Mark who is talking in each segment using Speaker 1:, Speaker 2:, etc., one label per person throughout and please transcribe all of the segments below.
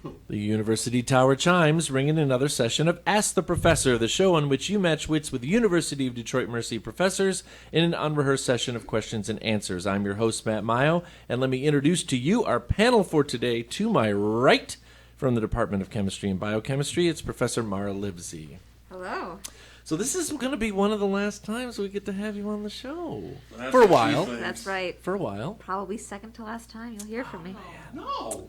Speaker 1: The University Tower chimes ring in another session of Ask the Professor, the show on which you match wits with University of Detroit Mercy professors in an unrehearsed session of questions and answers. I'm your host, Matt Mayo, and let me introduce to you our panel for today. To my right, from the Department of Chemistry and Biochemistry, it's Professor Mara Livezey.
Speaker 2: Hello.
Speaker 1: So this is going to be one of the last times we get to have you on the show. For a while.
Speaker 2: That's right.
Speaker 1: For a while.
Speaker 2: Probably second to last time you'll hear from me.
Speaker 3: No.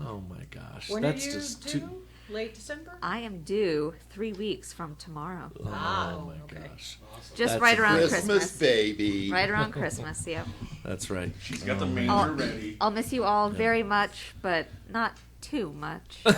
Speaker 1: Oh my gosh.
Speaker 4: When
Speaker 1: That's
Speaker 4: are you
Speaker 1: just
Speaker 4: due?
Speaker 1: too...
Speaker 4: Late December?
Speaker 2: I am due 3 weeks from tomorrow.
Speaker 1: Oh my
Speaker 4: okay.
Speaker 1: gosh.
Speaker 2: Just
Speaker 1: That's
Speaker 2: right around
Speaker 3: Christmas,
Speaker 2: Christmas.
Speaker 3: baby.
Speaker 2: Right around Christmas, yep.
Speaker 1: That's right.
Speaker 3: She's got the manger ready.
Speaker 2: I'll miss you all very much, but not too much.
Speaker 3: Well,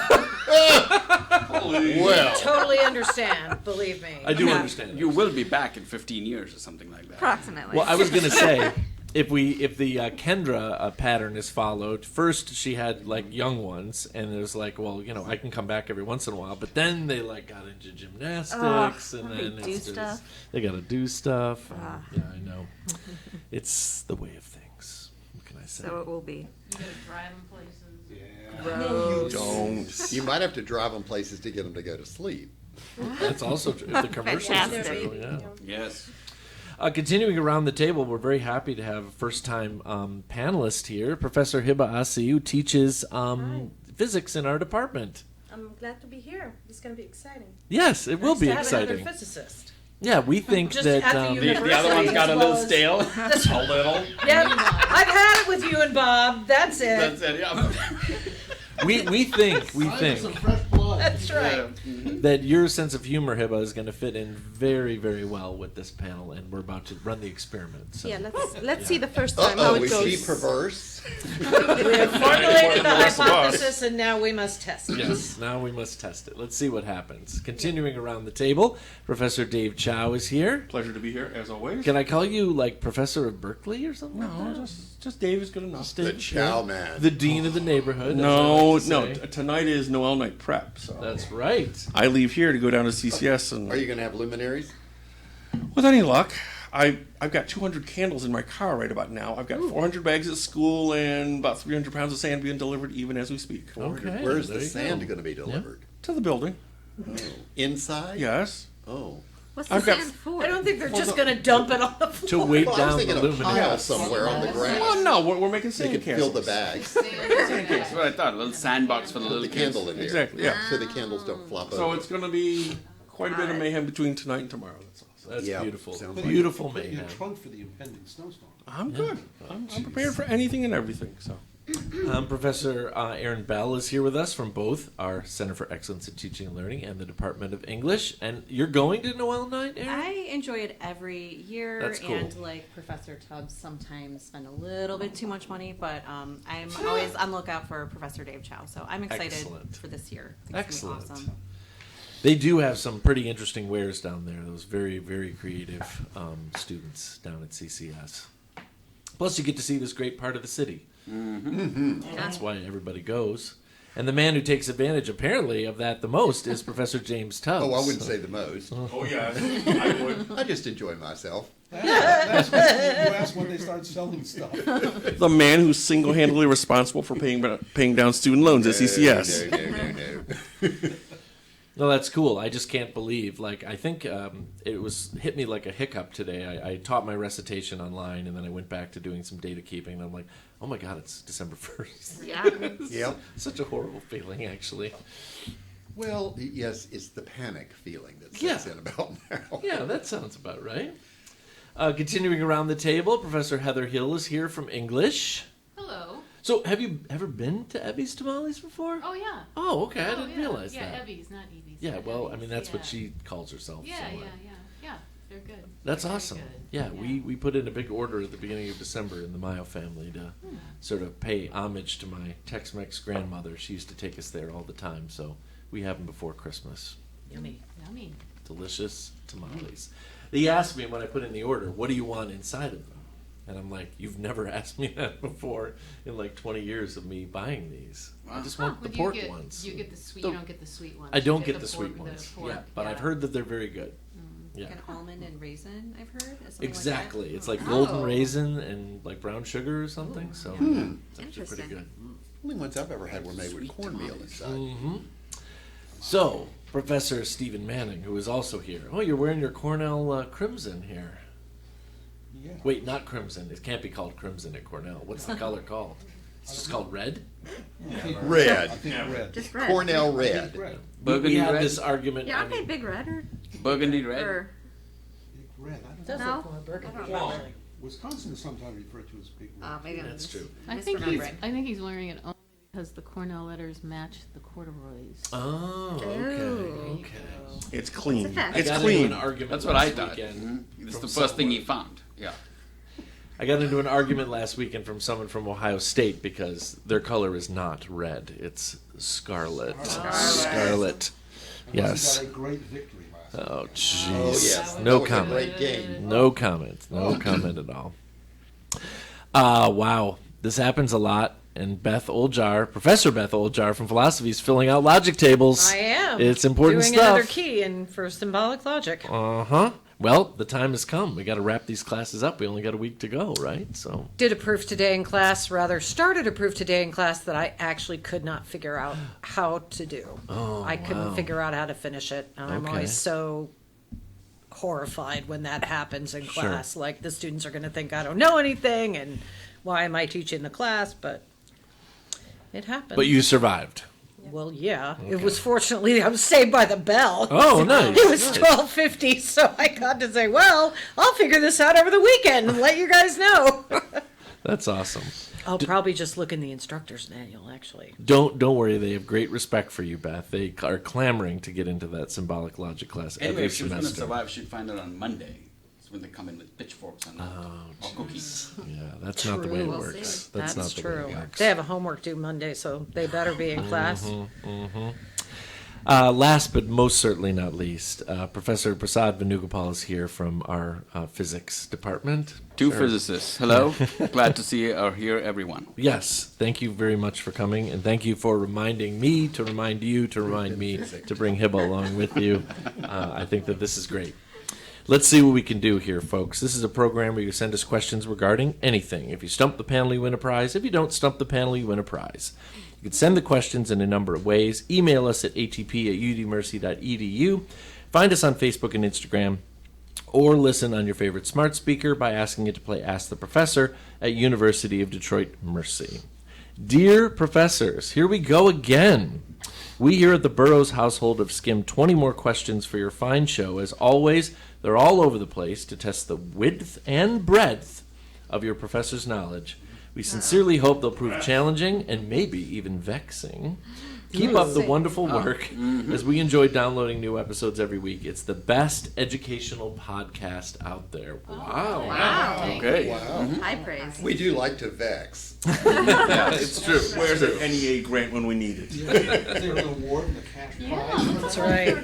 Speaker 4: Totally understand, believe me.
Speaker 1: I do understand.
Speaker 5: You will be back in 15 years or something like that.
Speaker 2: Approximately.
Speaker 1: Well, I was going to say, if the Kendra pattern is followed, first she had like young ones, and it was like, well, you know, I can come back every once in a while, but then they like got into gymnastics, and then
Speaker 2: they do stuff.
Speaker 1: They got to do stuff. Yeah, I know. It's the way of things. What can I say?
Speaker 2: So it will be.
Speaker 6: You gotta drive them places.
Speaker 3: no, you don't. You might have to drive them places to get them to go to sleep.
Speaker 1: That's also true. If the commercials are
Speaker 2: Fantastic.
Speaker 1: true, yeah.
Speaker 5: Yes.
Speaker 1: Continuing around the table, we're very happy to have a first-time panelist here, Professor Hiba Assi, who teaches physics in our department.
Speaker 4: I'm glad to be here. It's going to be exciting.
Speaker 1: Yes, it will
Speaker 4: Nice
Speaker 1: be
Speaker 4: to have
Speaker 1: exciting.
Speaker 4: another physicist.
Speaker 1: Yeah, we think
Speaker 4: Just
Speaker 1: that
Speaker 4: after you-
Speaker 5: The other one's got a little stale.
Speaker 3: A little.
Speaker 4: Yep, I've had it with you and Bob. That's it.
Speaker 5: That's it, yeah.
Speaker 1: we think
Speaker 4: That's right.
Speaker 1: that your sense of humor, Hiba, is going to fit in very, very well with this panel, and we're about to run the experiment. So.
Speaker 7: Yeah, let's see the first time how
Speaker 3: Uh-oh,
Speaker 7: it
Speaker 3: is she
Speaker 7: goes.
Speaker 3: perverse?
Speaker 4: We have formulated the hypothesis, and now we must test it.
Speaker 1: Yes, now we must test it. Let's see what happens. Continuing around the table, Professor Dave Chow is here.
Speaker 8: Pleasure to be here, as always.
Speaker 1: Can I call you, like, Professor of Berkeley or something like
Speaker 8: No,
Speaker 1: that?
Speaker 8: just Dave is good enough.
Speaker 1: Just
Speaker 3: The
Speaker 1: Dave?
Speaker 3: Chow man.
Speaker 1: The dean of the neighborhood.
Speaker 8: No,
Speaker 1: as I like to say.
Speaker 8: tonight is Noel night prep, so
Speaker 1: That's right.
Speaker 8: I leave here to go down to CCS, and
Speaker 3: Are you going to have luminaries?
Speaker 8: with any luck, I've got 200 candles in my car right about now. I've got 400 bags at school and about 300 pounds of sand being delivered even as we speak.
Speaker 1: Okay,
Speaker 3: Where's
Speaker 1: there
Speaker 3: the
Speaker 1: you
Speaker 3: sand
Speaker 1: go.
Speaker 3: going to be delivered?
Speaker 8: To the building.
Speaker 3: Oh. Inside?
Speaker 8: Yes.
Speaker 3: Oh.
Speaker 2: What's the
Speaker 8: I've got-
Speaker 2: sand for?
Speaker 4: I don't think they're just going to dump it on the floor.
Speaker 1: To weight
Speaker 3: Well, I was
Speaker 1: down
Speaker 3: thinking
Speaker 1: the
Speaker 3: a pile
Speaker 1: luminaries.
Speaker 3: somewhere on the ground.
Speaker 8: Well, no, we're making
Speaker 3: They
Speaker 8: sand
Speaker 3: could fill
Speaker 8: candles.
Speaker 3: the bags.
Speaker 5: That's what I thought. A little sandbox for the
Speaker 3: Put
Speaker 5: little
Speaker 3: the candle
Speaker 5: kids.
Speaker 3: in there.
Speaker 8: Exactly, yeah.
Speaker 3: So the candles don't flop
Speaker 8: So
Speaker 3: over.
Speaker 8: it's going to be quite a bit of mayhem between tonight and tomorrow. That's all. So
Speaker 1: That's
Speaker 3: Yeah,
Speaker 1: beautiful.
Speaker 3: sounds like
Speaker 1: Beautiful
Speaker 9: Put it in
Speaker 1: mayhem.
Speaker 9: your trunk for the impending snowstorm.
Speaker 8: I'm good. I'm prepared for anything and everything. So
Speaker 1: Professor Erin Bell is here with us from both our Center for Excellence in Teaching and Learning and the Department of English. And you're going to Noel Night, Erin?
Speaker 7: I enjoy it every year,
Speaker 1: That's cool.
Speaker 7: and like Professor Tubbs, sometimes spend a little bit too much money, but I'm always on the lookout for Professor Dave Chow, so I'm excited
Speaker 1: Excellent.
Speaker 7: for this year. I think it's gonna be
Speaker 1: Excellent.
Speaker 7: awesome.
Speaker 1: They do have some pretty interesting wares down there. Those very, very creative students down at CCS. Plus, you get to see this great part of the city. That's why everybody goes. And the man who takes advantage, apparently, of that the most is Professor James Tubbs.
Speaker 3: Oh, I wouldn't say the most.
Speaker 8: oh yeah, I would.
Speaker 3: I just enjoy myself.
Speaker 9: That's when you ask when they start selling stuff.
Speaker 8: The man who's single-handedly responsible for paying down student loans at CCS.
Speaker 3: No.
Speaker 1: No, that's cool. I just can't believe. Like, I think it hit me like a hiccup today. I taught my recitation online, and then I went back to doing some data keeping, and I'm like, oh my God, it's December 1st.
Speaker 2: Yeah.
Speaker 3: Yep.
Speaker 1: Such a horrible feeling, actually.
Speaker 3: Well, yes, it's the panic feeling that sets in about now.
Speaker 1: Yeah, that sounds about right. Continuing around the table, Professor Heather Hill is here from English.
Speaker 6: Hello.
Speaker 1: So, have you ever been to Evie's Tamales before?
Speaker 6: Oh yeah.
Speaker 1: Oh, okay. I
Speaker 6: Oh,
Speaker 1: didn't
Speaker 6: yeah.
Speaker 1: realize
Speaker 6: yeah,
Speaker 1: that.
Speaker 6: Evie's, not Evie's.
Speaker 1: Yeah,
Speaker 6: but
Speaker 1: well, I
Speaker 6: Evie's,
Speaker 1: mean, that's what
Speaker 6: yeah.
Speaker 1: she calls herself.
Speaker 6: Yeah,
Speaker 1: so,
Speaker 6: yeah. They're good.
Speaker 1: That's
Speaker 6: They're
Speaker 1: awesome.
Speaker 6: very good.
Speaker 1: Yeah, we put in a big order at the beginning of December in the Mayo family to sort of pay homage to my Tex-Mex grandmother. She used to take us there all the time, so we have them before Christmas.
Speaker 6: Yummy.
Speaker 1: Delicious tamales. They asked me when I put in the order, what do you want inside of them? And I'm like, you've never asked me that before in like 20 years of me buying these. I just want the pork ones.
Speaker 6: You get the sweet.
Speaker 1: The-
Speaker 6: You don't get the sweet ones.
Speaker 1: I don't
Speaker 6: You
Speaker 1: get the
Speaker 6: pork-
Speaker 1: sweet ones.
Speaker 6: pork,
Speaker 1: Yeah, but I've heard that they're very good. Yeah.
Speaker 7: Like an almond and raisin, I've heard. Something
Speaker 1: Exactly.
Speaker 7: Like that.
Speaker 1: It's like golden raisin and like brown sugar or something. So it's actually
Speaker 2: Interesting.
Speaker 1: pretty good.
Speaker 3: Only ones I've ever had were made with cornmeal inside.
Speaker 1: So, Professor Stephen Manning, who is also here. Oh, you're wearing your Cornell crimson here.
Speaker 9: Yeah.
Speaker 1: Wait, not crimson. It can't be called crimson at Cornell. What's the color called? It's just called red?
Speaker 3: Red.
Speaker 9: I think red.
Speaker 2: Just red.
Speaker 3: Cornell
Speaker 9: I think
Speaker 3: red.
Speaker 9: red.
Speaker 5: Burgundy
Speaker 1: we had
Speaker 5: red?
Speaker 1: this argument.
Speaker 2: Yeah,
Speaker 1: I
Speaker 2: okay,
Speaker 1: mean,
Speaker 2: big red or,
Speaker 5: Burgundy red?
Speaker 2: or
Speaker 9: Big red. I don't
Speaker 4: Does
Speaker 9: know.
Speaker 2: No,
Speaker 4: look more burgundy,
Speaker 2: I don't remember.
Speaker 4: actually.
Speaker 9: Wisconsin is sometimes referred to as big red.
Speaker 2: maybe I'm
Speaker 1: That's true.
Speaker 6: I think he's,
Speaker 2: misremembering.
Speaker 6: I think he's wearing it only because the Cornell letters match the corduroys.
Speaker 1: Oh, okay.
Speaker 2: Ooh.
Speaker 1: Okay.
Speaker 8: It's clean.
Speaker 2: It's a fact.
Speaker 8: It's
Speaker 1: I got into
Speaker 8: clean.
Speaker 1: an argument
Speaker 5: That's what I
Speaker 1: last
Speaker 5: thought.
Speaker 1: weekend
Speaker 5: It's
Speaker 1: from
Speaker 5: the first thing he
Speaker 1: someone-
Speaker 5: found. Yeah.
Speaker 1: I got into an argument last weekend from someone from Ohio State because their color is not red; it's scarlet. Scarlet.
Speaker 9: Unless
Speaker 1: Yes.
Speaker 9: he got a great victory last night.
Speaker 1: Oh,
Speaker 3: Oh,
Speaker 1: jeez.
Speaker 3: yes.
Speaker 1: No
Speaker 3: That was a
Speaker 1: comment.
Speaker 3: great game.
Speaker 1: No comment. No comment at all. Wow. This happens a lot. And Beth Oljar, Professor Beth Oljar from philosophy, is filling out logic tables.
Speaker 4: I am.
Speaker 1: It's important
Speaker 4: Doing
Speaker 1: stuff.
Speaker 4: another key in for symbolic logic.
Speaker 1: Uh-huh. Well, the time has come. We got to wrap these classes up. We only got a week to go, right? So
Speaker 4: Did a proof today in class, rather started a proof today in class that I actually could not figure out how to do.
Speaker 1: Oh,
Speaker 4: I couldn't
Speaker 1: wow.
Speaker 4: figure out how to finish it. And I'm
Speaker 1: Okay.
Speaker 4: always so horrified when that happens in
Speaker 1: Sure.
Speaker 4: class. Like the students are going to think I don't know anything and why am I teaching the class? But it happened.
Speaker 1: but you survived.
Speaker 4: Well, yeah. It was fortunately I was saved by the bell.
Speaker 1: Oh, nice.
Speaker 4: It was
Speaker 1: Nice.
Speaker 4: 12:50, so I got to say, well, I'll figure this out over the weekend and let you guys know.
Speaker 1: That's awesome.
Speaker 4: I'll probably just look in the instructor's manual, actually.
Speaker 1: Don't worry. They have great respect for you, Beth. They are clamoring to get into that symbolic logic class
Speaker 5: Anyway,
Speaker 1: every
Speaker 5: if she was going to
Speaker 1: semester.
Speaker 5: survive, she'd find out on Monday. It's when they come in with pitchforks and or cookies.
Speaker 1: Yeah, that's not the way it
Speaker 4: True.
Speaker 1: works.
Speaker 2: see.
Speaker 1: That's not the
Speaker 4: true.
Speaker 1: way it works.
Speaker 4: They have a homework due Monday, so they better be in class.
Speaker 1: Last but most certainly not least, Professor Prasad Venugopal is here from our physics department.
Speaker 5: Two
Speaker 1: Sure.
Speaker 5: physicists. Hello. Glad to see or hear everyone.
Speaker 1: Yes, thank you very much for coming, and thank you for reminding me to remind you to remind me to bring Hiba along with you. I think that this is great. Let's see what we can do here, folks. This is a program where you send us questions regarding anything. If you stump the panel, you win a prize. If you don't stump the panel, you win a prize. You can send the questions in a number of ways. Email us at atp@udmercy.edu. Find us on Facebook and Instagram, or listen on your favorite smart speaker by asking it to play Ask the Professor at University of Detroit Mercy. Dear professors, here we go again. We here at the Burroughs household have skimmed 20 more questions for your fine show. As always, they're all over the place to test the width and breadth of your professor's knowledge. We sincerely hope they'll prove challenging and maybe even vexing. Keep up the wonderful work as we enjoy downloading new episodes every week. It's the best educational podcast out there. Wow.
Speaker 2: Wow.
Speaker 5: Okay.
Speaker 2: High praise.
Speaker 3: We do like to vex.
Speaker 5: Yeah, it's true.
Speaker 8: Where's the NEA grant when we need it?
Speaker 9: Is there an award and a cash prize?
Speaker 4: That's right.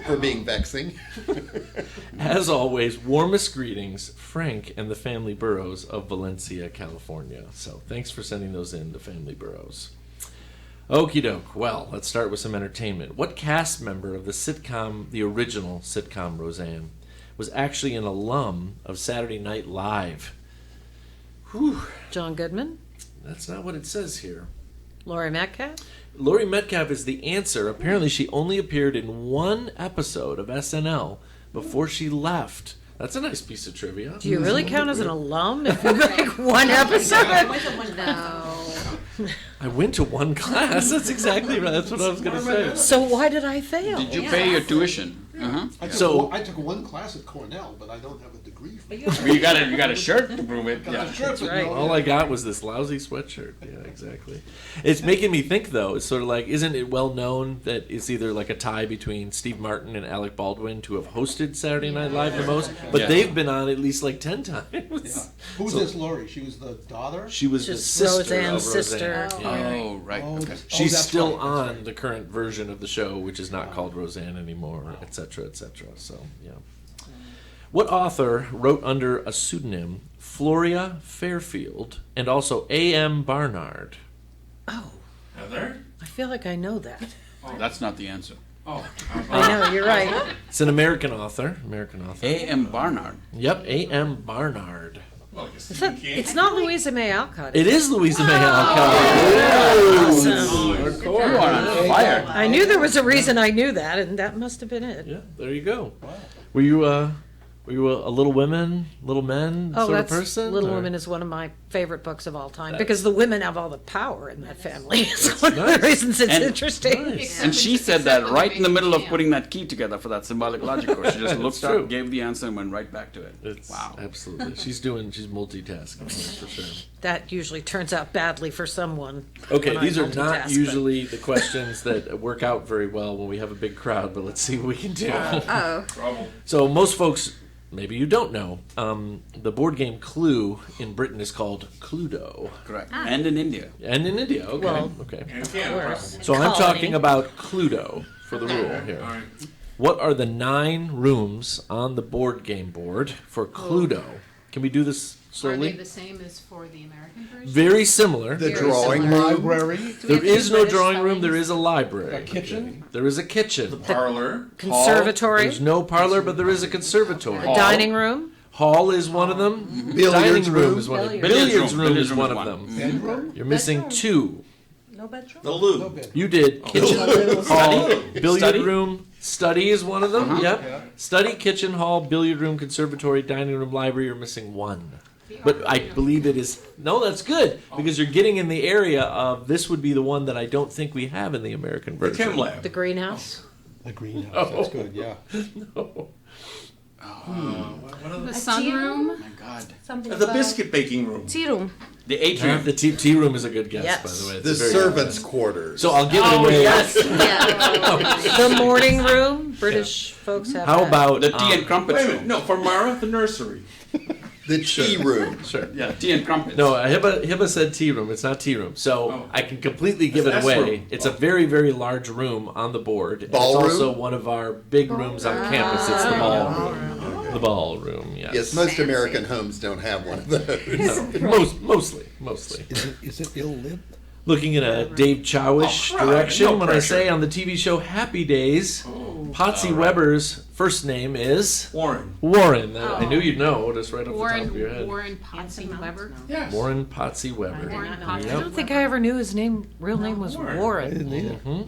Speaker 3: For being vexing.
Speaker 1: As always, warmest greetings, Frank and the family Burroughs of Valencia, California. So thanks for sending those in, the family Burroughs. Okie doke. Well, let's start with some entertainment. What cast member of the sitcom, the original sitcom Roseanne, was actually an alum of Saturday Night Live? Whew,
Speaker 4: John Goodman,
Speaker 1: that's not what it says here.
Speaker 4: Laurie Metcalf.
Speaker 1: Laurie Metcalf is the answer. Apparently, she only appeared in one episode of SNL before she left. That's a nice piece of trivia.
Speaker 4: Do you really count as an alum if you make one episode?
Speaker 2: No.
Speaker 1: I went to one class. That's exactly right. That's what I was going to say.
Speaker 4: So why did I fail?
Speaker 5: Did you pay your tuition?
Speaker 9: I took one class at Cornell, but I don't have a degree from it.
Speaker 5: Well, you got a shirt to prove it.
Speaker 9: Got
Speaker 5: Yeah.
Speaker 9: the shirt, but
Speaker 4: right.
Speaker 9: no-
Speaker 1: All I got was this lousy sweatshirt. Yeah, exactly. It's making me think, though. It's sort of like, isn't it well known that it's either like a tie between Steve Martin and Alec Baldwin to have hosted Saturday Night Live the most? But
Speaker 5: Yeah.
Speaker 1: they've been on at least like 10 times.
Speaker 9: Yeah. Who's
Speaker 1: So-
Speaker 9: this Lori? She was the daughter?
Speaker 1: She was the
Speaker 4: Just
Speaker 1: sister
Speaker 4: Roseanne's
Speaker 1: of Roseanne.
Speaker 4: sister.
Speaker 1: Yeah.
Speaker 5: Oh, right.
Speaker 9: Oh,
Speaker 5: Okay.
Speaker 9: that's-
Speaker 1: She's
Speaker 9: that's
Speaker 1: still
Speaker 9: right, that's
Speaker 1: on
Speaker 9: right.
Speaker 1: the current version of the show, which is not called Roseanne anymore, etc., etc. So, yeah. What author wrote under a pseudonym Floria Fairfield and also A.M. Barnard?
Speaker 4: Oh,
Speaker 8: Heather?
Speaker 4: I feel like I know that.
Speaker 5: That's not the answer.
Speaker 8: Oh,
Speaker 4: I know, you're right.
Speaker 1: It's an American author. American author.
Speaker 5: A.M. Barnard.
Speaker 1: Yep, A.M. Barnard.
Speaker 8: well,
Speaker 4: It's not Louisa May Alcott.
Speaker 1: It is Louisa May Alcott.
Speaker 4: Awesome.
Speaker 5: You are on fire.
Speaker 4: I knew there was a reason I knew that, and that must have been it.
Speaker 1: Yeah, there you go. Were you a Little Women, Little Men
Speaker 4: Oh,
Speaker 1: sort of
Speaker 4: that's
Speaker 1: person?
Speaker 4: Little
Speaker 1: or-
Speaker 4: Women is one of my favorite books of all time because the women have all the power in that family. It's one of
Speaker 1: nice.
Speaker 4: the reasons it's
Speaker 5: And-
Speaker 4: interesting.
Speaker 1: Nice.
Speaker 5: And she said that right in the middle of putting that key together for that symbolic logic course. She just looked
Speaker 1: true.
Speaker 5: up, gave the answer, and went right back to it.
Speaker 1: It's,
Speaker 5: Wow.
Speaker 1: Absolutely. She's multitasking, that's for sure.
Speaker 4: That usually turns out badly for someone.
Speaker 1: Okay,
Speaker 4: when
Speaker 1: these
Speaker 4: I
Speaker 1: are not
Speaker 4: multitask,
Speaker 1: usually the questions that work out very well when we have a big crowd, but let's see what we can do.
Speaker 2: Oh,
Speaker 1: So most folks, maybe you don't know, the board game Clue in Britain is called Cluedo.
Speaker 5: Correct. And in India.
Speaker 1: And in India, okay.
Speaker 4: Well,
Speaker 1: okay.
Speaker 8: And Canada, probably.
Speaker 1: So I'm
Speaker 4: Colony.
Speaker 1: talking about Cluedo for the rule here.
Speaker 8: All right.
Speaker 1: What are the 9 rooms on the board game board for Cluedo? Can we do this
Speaker 6: Are they
Speaker 1: slowly?
Speaker 6: the same as for the American version?
Speaker 1: Very similar.
Speaker 3: The drawing room.
Speaker 9: Library,
Speaker 1: There is no
Speaker 6: British
Speaker 1: drawing room.
Speaker 6: spellings?
Speaker 1: There is a library.
Speaker 9: a kitchen,
Speaker 1: There is a kitchen.
Speaker 8: Parlor.
Speaker 4: Conservatory,
Speaker 1: There's no parlor, but there is a conservatory.
Speaker 4: a dining room.
Speaker 1: Hall is one of them.
Speaker 3: Billiards
Speaker 1: Dining room
Speaker 3: room.
Speaker 1: is one of them.
Speaker 5: Billiards
Speaker 1: Billiards
Speaker 5: room.
Speaker 1: room
Speaker 5: Billiards
Speaker 1: is
Speaker 5: room
Speaker 1: one
Speaker 5: is
Speaker 1: of
Speaker 5: one.
Speaker 1: them.
Speaker 9: bedroom,
Speaker 1: You're missing 2.
Speaker 4: No bedroom.
Speaker 8: The
Speaker 9: no
Speaker 8: loo.
Speaker 9: bed.
Speaker 1: You did. Kitchen, hall, billiard
Speaker 5: Study?
Speaker 1: room, study is one of them. Yep.
Speaker 9: Yeah.
Speaker 1: Study, kitchen, hall, billiard room, conservatory, dining room, library. You're missing 1. But I believe it is. No, that's good because you're getting in the area of this would be the one that I don't think we have in the American
Speaker 8: The
Speaker 1: version.
Speaker 8: Chem Lab.
Speaker 4: The greenhouse.
Speaker 9: The greenhouse, that's good, yeah.
Speaker 6: The sunroom?
Speaker 5: Oh my God.
Speaker 8: The biscuit baking room.
Speaker 7: Tea room.
Speaker 5: The atrium.
Speaker 1: The tea room is a good guess,
Speaker 4: Yes.
Speaker 1: by the way. It's
Speaker 3: The
Speaker 1: a very
Speaker 3: servants'
Speaker 1: good guess.
Speaker 3: quarters.
Speaker 1: So I'll give it away.
Speaker 4: The morning room. British folks have
Speaker 1: How
Speaker 4: that.
Speaker 1: about
Speaker 5: The tea and crumpets
Speaker 8: Wait a minute.
Speaker 5: room.
Speaker 8: No, for Mara, the nursery.
Speaker 3: The tea room.
Speaker 1: Sure.
Speaker 5: Yeah, tea and crumpets.
Speaker 1: No, Hiba said tea room. It's not tea room. So
Speaker 8: Oh.
Speaker 1: I can completely give it
Speaker 8: That's
Speaker 1: away.
Speaker 8: room.
Speaker 1: It's a very, very large room on the board. And
Speaker 3: Ballroom?
Speaker 1: It's also one of our big rooms on campus. It's the ballroom. The ballroom, yes.
Speaker 3: Yes, most American homes don't have one of those.
Speaker 1: Mostly.
Speaker 9: Is it ill-lit?
Speaker 1: Looking in a Dave Chowish
Speaker 8: Oh, crud.
Speaker 1: direction
Speaker 8: No
Speaker 1: when I
Speaker 8: pressure.
Speaker 1: say on the TV show Happy Days, Potsy Weber's first name is
Speaker 8: Warren.
Speaker 1: Warren. I knew you'd know just right off the top of your head.
Speaker 6: Warren Potsy Weber.
Speaker 8: Yes.
Speaker 1: Warren Potsy Weber.
Speaker 6: Warren
Speaker 4: I
Speaker 6: Potsy
Speaker 1: Yep.
Speaker 4: don't think I ever knew his real name was
Speaker 8: Warren.
Speaker 9: I
Speaker 4: Warren.
Speaker 9: didn't either.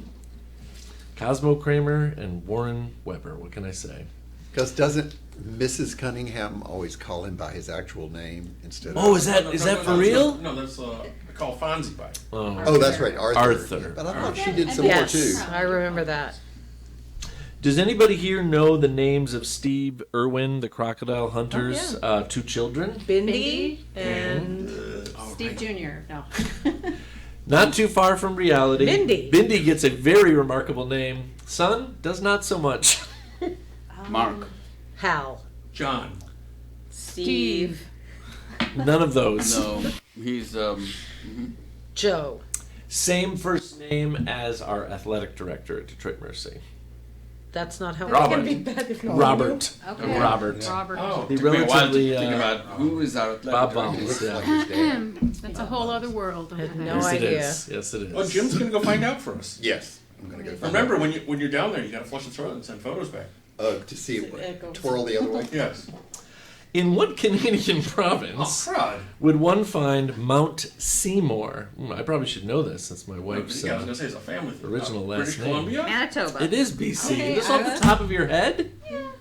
Speaker 1: Cosmo Kramer and Warren Weber. What can I say?
Speaker 3: Because doesn't Mrs. Cunningham always call him by his actual name instead of...
Speaker 1: Oh, is that for real?
Speaker 8: No, that's I call Fonzie by.
Speaker 3: Oh, that's right, Arthur.
Speaker 1: Arthur.
Speaker 3: But I thought she did some more
Speaker 4: Yes,
Speaker 3: too.
Speaker 4: I remember that.
Speaker 1: Does anybody here know the names of Steve Irwin, the Crocodile Hunter's 2 children?
Speaker 4: Bindi and
Speaker 7: Steve Jr. No.
Speaker 1: Not too far from reality.
Speaker 4: Bindi.
Speaker 1: Bindi gets a very remarkable name. Son does not so much.
Speaker 5: Mark.
Speaker 4: Hal.
Speaker 8: John.
Speaker 4: Steve.
Speaker 1: None of those.
Speaker 5: No. He's,
Speaker 4: Joe.
Speaker 1: Same first name as our athletic director at Detroit Mercy.
Speaker 4: That's not how
Speaker 1: Robert.
Speaker 4: it can be bad if no
Speaker 1: Robert.
Speaker 7: Okay.
Speaker 1: Robert.
Speaker 6: Robert.
Speaker 5: oh,
Speaker 1: The
Speaker 5: took me a while to
Speaker 1: relatively,
Speaker 5: think about who is our athletic
Speaker 1: Bob
Speaker 5: director.
Speaker 1: Bums.
Speaker 3: Looks
Speaker 1: Yeah.
Speaker 3: like his dad.
Speaker 6: That's a whole other world.
Speaker 4: had no
Speaker 1: Yes, it
Speaker 4: idea.
Speaker 1: is. Yes, it is.
Speaker 8: Oh, Jim's gonna go find out for us.
Speaker 3: Yes. I'm going to go find
Speaker 8: Remember,
Speaker 3: out.
Speaker 8: when you're down there, you gotta flush the toilet and send photos back.
Speaker 3: To see it twirl the other way.
Speaker 8: Yes.
Speaker 1: In what Canadian province
Speaker 8: Crud.
Speaker 1: would one find Mount Seymour? I probably should know this since my wife's.
Speaker 8: Yeah, I was gonna say it's a family thing.
Speaker 1: original last
Speaker 8: British
Speaker 1: name.
Speaker 8: Columbia.
Speaker 2: Manitoba.
Speaker 1: It is BC.
Speaker 7: Okay,
Speaker 1: Just off the top of your head?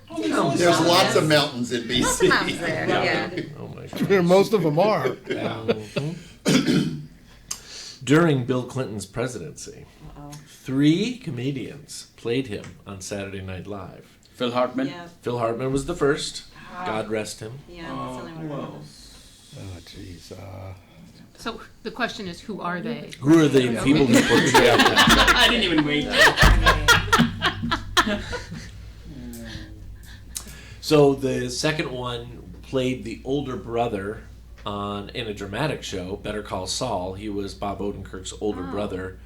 Speaker 1: Come
Speaker 3: There's
Speaker 1: on.
Speaker 3: lots of mountains in
Speaker 2: Lots of mountains
Speaker 3: BC.
Speaker 2: there. Yeah.
Speaker 1: Oh my God.
Speaker 9: Most of them are.
Speaker 1: During Bill Clinton's presidency, 3 comedians played him on Saturday Night Live.
Speaker 5: Phil Hartman.
Speaker 7: Yeah.
Speaker 1: Phil Hartman was the first. God rest him.
Speaker 7: Yeah. That's the only one I remember.
Speaker 9: Oh, jeez.
Speaker 6: So the question is, who are they?
Speaker 1: Who are the people who portray him?
Speaker 5: I didn't even wait.
Speaker 1: So the second one played the older brother in a dramatic show, Better Call Saul. He was Bob Odenkirk's older brother.